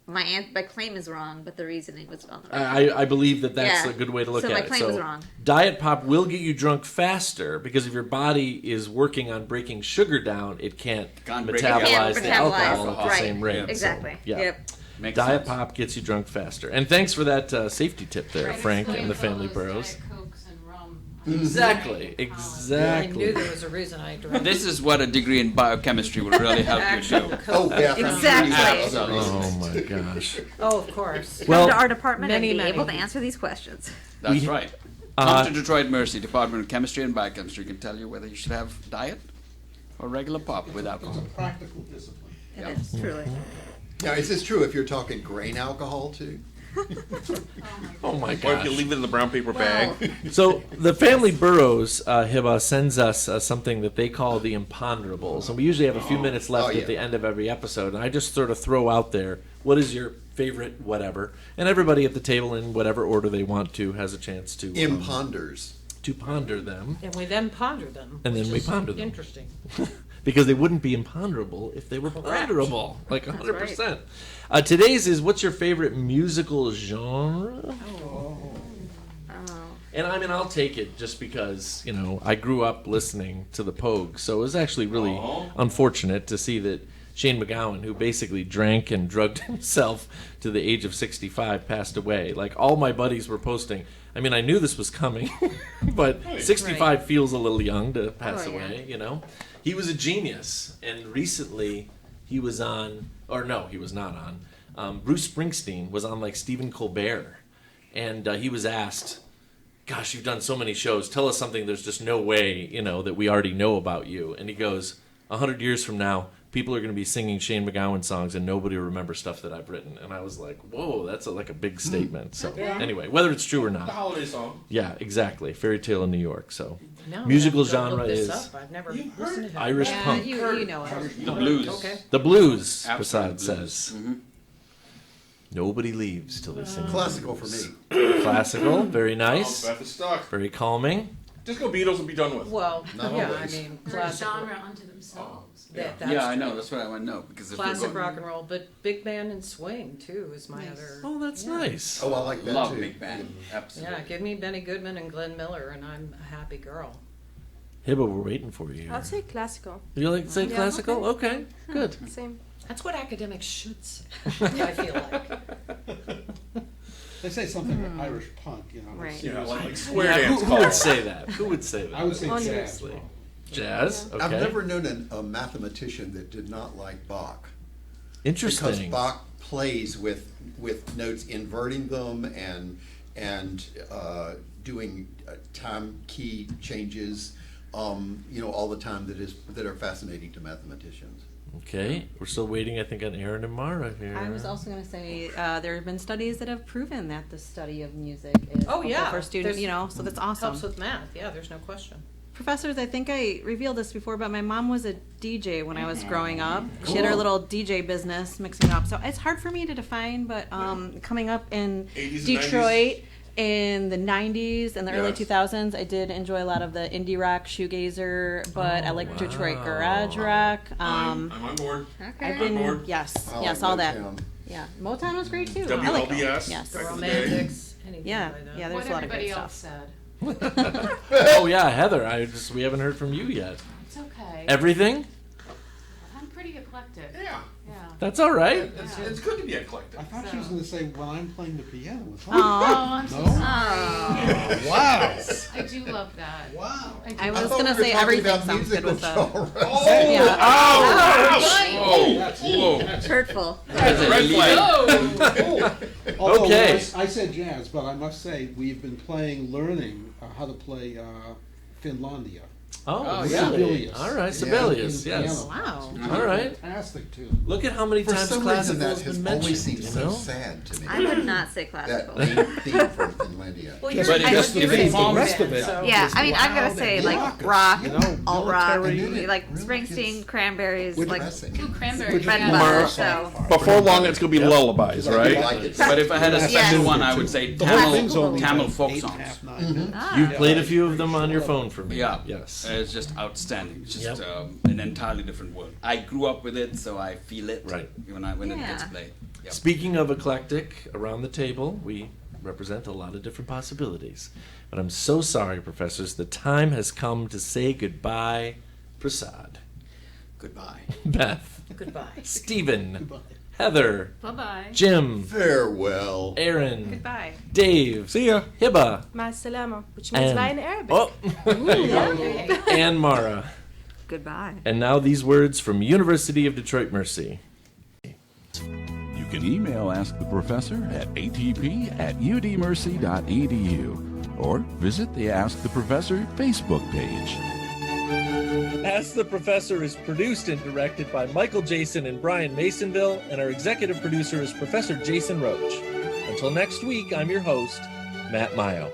Speaker 2: my claim is wrong, but the reasoning was on the right.
Speaker 1: I believe that's
Speaker 2: Yeah.
Speaker 1: a good way to look
Speaker 2: So
Speaker 1: at
Speaker 2: my
Speaker 1: it.
Speaker 2: claim was wrong.
Speaker 1: Diet pop will get you drunk faster because if your body is working on breaking sugar down, it can't
Speaker 5: Can't break it
Speaker 1: metabolize
Speaker 5: down.
Speaker 1: the
Speaker 2: Can't
Speaker 1: alcohol at the
Speaker 2: right.
Speaker 1: same rate.
Speaker 2: Exactly.
Speaker 1: So, yeah.
Speaker 2: Yep.
Speaker 5: Makes
Speaker 1: Diet
Speaker 5: sense.
Speaker 1: pop gets you drunk faster. And thanks for that safety tip there,
Speaker 6: Right,
Speaker 1: Frank
Speaker 6: explains
Speaker 1: and the
Speaker 6: all
Speaker 1: family
Speaker 6: those
Speaker 1: burrows.
Speaker 6: Diet Cokes and rum.
Speaker 1: Exactly.
Speaker 4: I knew
Speaker 1: Exactly.
Speaker 4: there was a reason I drank.
Speaker 5: This is what a degree in biochemistry would really help you
Speaker 4: Actual
Speaker 5: do.
Speaker 4: Coke.
Speaker 3: Oh, Beth, I'm
Speaker 2: Exactly.
Speaker 3: sure you have other
Speaker 1: Oh
Speaker 3: reasons.
Speaker 1: my gosh.
Speaker 4: Oh, of course.
Speaker 1: Well-
Speaker 2: Come to our department
Speaker 4: Many,
Speaker 2: and be
Speaker 4: many.
Speaker 2: able to answer these questions.
Speaker 5: That's
Speaker 1: We-
Speaker 5: right.
Speaker 1: Uh,
Speaker 5: Come to Detroit Mercy, Department of Chemistry and Biochemistry can tell you whether you should have diet or regular pop with alcohol.
Speaker 9: Practical discipline.
Speaker 2: It is, truly.
Speaker 3: Now, is this true if you're talking grain alcohol too?
Speaker 1: Oh my
Speaker 8: Or if
Speaker 1: gosh.
Speaker 8: you leave it in the brown paper bag.
Speaker 1: So the family Burrows, Hiba, sends us something that they call the imponderables, and we usually have a few minutes left
Speaker 3: Oh, yeah.
Speaker 1: at the end of every episode. And I just sort of throw out there, what is your favorite whatever? And everybody at the table, in whatever order they want to, has a chance to
Speaker 3: Imponders.
Speaker 1: ponder them,
Speaker 4: And we then ponder them.
Speaker 1: And then
Speaker 4: which
Speaker 1: we
Speaker 4: is
Speaker 1: ponder them.
Speaker 4: Interesting.
Speaker 1: because they wouldn't be imponderable if they were
Speaker 4: Correct.
Speaker 1: ponderable, like 100%. Today's is, what's your favorite musical genre?
Speaker 2: Oh.
Speaker 1: And I mean, I'll take it just because, you know, I grew up listening to the Pogues, so it was actually really unfortunate to see that Shane MacGowan, who basically drank and drugged himself to the age of 65, passed away. Like, all my buddies were posting. I mean, I knew this was coming, but 65 feels a little young to pass
Speaker 2: Oh, yeah.
Speaker 1: away, you know? He was a genius, and recently he was on, or no, he was not on. Bruce Springsteen was on, like, Stephen Colbert, and he was asked, gosh, you've done so many shows. Tell us something there's just no way, you know, that we already know about you. And he goes, 100 years from now, people are going to be singing Shane MacGowan songs and nobody will remember stuff that I've written. And I was like, whoa, that's like a big statement. So anyway, whether it's true or
Speaker 8: The
Speaker 1: not.
Speaker 8: holiday song.
Speaker 1: Yeah, exactly. Fairy Tale in New York. So
Speaker 4: Now
Speaker 1: musical
Speaker 4: I have to go
Speaker 1: genre
Speaker 4: look this
Speaker 1: is
Speaker 4: up. I've never
Speaker 8: You've
Speaker 4: listened to him.
Speaker 1: Irish
Speaker 7: Yeah,
Speaker 1: punk.
Speaker 7: you know it.
Speaker 5: The blues.
Speaker 4: Okay.
Speaker 1: The blues,
Speaker 5: Absolute
Speaker 1: Prasad
Speaker 5: blues.
Speaker 1: says.
Speaker 5: Mhm.
Speaker 1: Nobody leaves till they sing.
Speaker 3: Classical for me.
Speaker 1: Classical, very nice.
Speaker 8: Oh, Beth is stuck.
Speaker 1: Very calming.
Speaker 8: Just go Beatles and be done with.
Speaker 4: Well,
Speaker 3: Not
Speaker 4: yeah,
Speaker 3: always.
Speaker 4: I mean,
Speaker 6: They're a
Speaker 4: classic.
Speaker 6: genre unto themselves.
Speaker 4: That's
Speaker 5: Yeah, I know.
Speaker 4: true.
Speaker 5: That's what I want to know. Because if we're
Speaker 4: Classic
Speaker 5: going,
Speaker 4: rock and roll, but big band and swing too is my
Speaker 7: Nice.
Speaker 4: other.
Speaker 1: Oh, that's
Speaker 4: Yeah.
Speaker 1: nice.
Speaker 3: Oh, I like that
Speaker 5: love
Speaker 3: too.
Speaker 5: big band. Absolutely.
Speaker 4: Yeah, give me Benny Goodman and Glenn Miller, and I'm a happy girl.
Speaker 1: Hiba, we're waiting for you.
Speaker 10: I'll say classical.
Speaker 1: You like to say
Speaker 10: Yeah,
Speaker 1: classical? Okay, good.
Speaker 10: Same.
Speaker 4: That's what academics should say. I feel like.
Speaker 9: They say something like Irish punk, you know.
Speaker 2: Right.
Speaker 8: You know, like square
Speaker 1: Yeah,
Speaker 8: dance
Speaker 1: who would
Speaker 8: calls.
Speaker 1: say that? Who would say that?
Speaker 9: I would say jazz.
Speaker 10: Honestly.
Speaker 9: bro.
Speaker 1: Jazz. Okay.
Speaker 3: I've never known a mathematician that did not like Bach. Because
Speaker 1: Interesting.
Speaker 3: Bach plays with notes, inverting them and doing time key changes, you know, all the time that are fascinating to mathematicians.
Speaker 1: Okay, we're still waiting. I think on Erin and Mara here.
Speaker 7: I was also going to say there have been studies that have proven that the study of music is
Speaker 4: Oh,
Speaker 7: helpful
Speaker 4: yeah.
Speaker 7: for students.
Speaker 4: There's-
Speaker 7: You know, so that's awesome.
Speaker 4: Helps with math. Yeah, there's no question.
Speaker 7: Professors, I think I revealed this before, but my mom was a DJ when I was growing up. She had her little DJ business mixing up. So it's hard for me to define, but coming up in
Speaker 8: 80s and
Speaker 7: Detroit in the 90s and the early
Speaker 8: Yes.
Speaker 7: 2000s, I did enjoy a lot of the indie rock, shoegazer, but I like Detroit
Speaker 1: wow.
Speaker 7: garage rock.
Speaker 8: I'm on board.
Speaker 7: I've
Speaker 8: on
Speaker 7: been,
Speaker 8: board.
Speaker 7: yes,
Speaker 3: I
Speaker 7: yes,
Speaker 3: like
Speaker 7: all that.
Speaker 3: Motown.
Speaker 7: Yeah, Motown was great too. I like
Speaker 8: WLBS.
Speaker 7: Yes.
Speaker 4: The
Speaker 8: Back in the
Speaker 4: Romantics, anything
Speaker 7: Yeah,
Speaker 4: like that.
Speaker 7: yeah, there's
Speaker 6: What
Speaker 7: a lot of
Speaker 6: everybody
Speaker 7: great
Speaker 6: else
Speaker 7: stuff.
Speaker 6: said.
Speaker 1: Oh yeah, Heather. We haven't heard from you yet.
Speaker 6: It's okay.
Speaker 1: Everything?
Speaker 6: I'm pretty eclectic.
Speaker 8: Yeah.
Speaker 6: Yeah.
Speaker 1: That's all right.
Speaker 8: It's good to be eclectic.
Speaker 9: I thought she was going to say, well, I'm playing the piano. It's
Speaker 6: Oh, I'm so
Speaker 9: No?
Speaker 6: sorry.
Speaker 9: Wow.
Speaker 6: I do love that.
Speaker 9: Wow.
Speaker 7: I was
Speaker 3: thought
Speaker 7: going to
Speaker 3: we were
Speaker 7: say
Speaker 3: talking
Speaker 7: everything
Speaker 3: about
Speaker 7: sounds good with
Speaker 3: musical
Speaker 7: the.
Speaker 3: genres.
Speaker 7: Yeah.
Speaker 8: Whoa.
Speaker 2: Hurtful.
Speaker 8: Red flag.
Speaker 9: Although
Speaker 1: Okay.
Speaker 9: I said jazz, but I must say we've been learning how to play Finlandia.
Speaker 1: Oh,
Speaker 5: yeah.
Speaker 1: really?
Speaker 9: Sibelius.
Speaker 1: All right,
Speaker 3: Yeah.
Speaker 1: Sibelius,
Speaker 9: In
Speaker 1: yes.
Speaker 7: Wow.
Speaker 1: All right.
Speaker 9: Fantastic too.
Speaker 1: Look at how many
Speaker 3: For
Speaker 1: times
Speaker 3: some reason,
Speaker 1: classical
Speaker 3: that
Speaker 1: has
Speaker 3: has
Speaker 1: been
Speaker 3: always
Speaker 1: mentioned,
Speaker 3: seemed
Speaker 1: you
Speaker 3: so
Speaker 1: know?
Speaker 3: sad to me.
Speaker 2: I would not say
Speaker 3: That
Speaker 2: classical.
Speaker 3: main theme from Finlandia.
Speaker 4: Well, you're,
Speaker 5: But
Speaker 4: I
Speaker 5: it's
Speaker 4: would- you're a
Speaker 5: different
Speaker 4: song
Speaker 5: from
Speaker 9: the rest
Speaker 4: fan,
Speaker 9: of it.
Speaker 4: so-
Speaker 2: Yeah, I mean, I'm gonna
Speaker 9: loud
Speaker 2: say
Speaker 9: and
Speaker 2: like
Speaker 9: raucous,
Speaker 2: rock,
Speaker 9: you know,
Speaker 2: alt rock,
Speaker 9: military-
Speaker 2: like
Speaker 3: Really
Speaker 2: Springsteen,
Speaker 3: gets
Speaker 2: Cranberries, like
Speaker 3: depressing.
Speaker 6: Ooh, cranberry.
Speaker 2: bread and
Speaker 6: Yeah.
Speaker 2: butter. So
Speaker 8: Before long, it's going to be lullabies,
Speaker 3: I do
Speaker 8: right?
Speaker 3: like it.
Speaker 5: But if I had a
Speaker 2: Yes.
Speaker 5: special one, I would say
Speaker 9: The whole thing's only
Speaker 5: Tamil
Speaker 9: about
Speaker 5: folk
Speaker 9: 8.5,
Speaker 5: songs.
Speaker 9: 9 minutes.
Speaker 1: You've played a few of them on your phone for me.
Speaker 5: Yeah.
Speaker 1: Yes.
Speaker 5: It's just outstanding. It's just
Speaker 1: Yep.
Speaker 5: an entirely different world. I grew up with it, so I feel it
Speaker 1: Right.
Speaker 5: when it gets
Speaker 2: Yeah.
Speaker 5: played. Yep.
Speaker 1: Speaking of eclectic, around the table, we represent a lot of different possibilities. But I'm so sorry, professors, the time has come to say goodbye. Prasad,
Speaker 5: Goodbye.
Speaker 1: Beth,
Speaker 4: Goodbye.
Speaker 1: Stephen, Heather,
Speaker 6: Bye-bye.
Speaker 1: Jim,
Speaker 3: Farewell.
Speaker 1: Aaron,
Speaker 10: Goodbye.
Speaker 1: Dave,
Speaker 8: See ya.
Speaker 1: Hiba,
Speaker 10: Ma salama, which means bye in Arabic.
Speaker 1: oh, and Mara.
Speaker 2: goodbye.
Speaker 1: And now these words from University of Detroit Mercy.
Speaker 11: You can email Ask the Professor at atp@udmercy.edu or visit the Ask the Professor Facebook page.
Speaker 1: Ask the Professor is produced and directed by Michael Jason and Brian Masonville, and our executive producer is Professor Jason Roach. Until next week, I'm your host, Matt Mayo.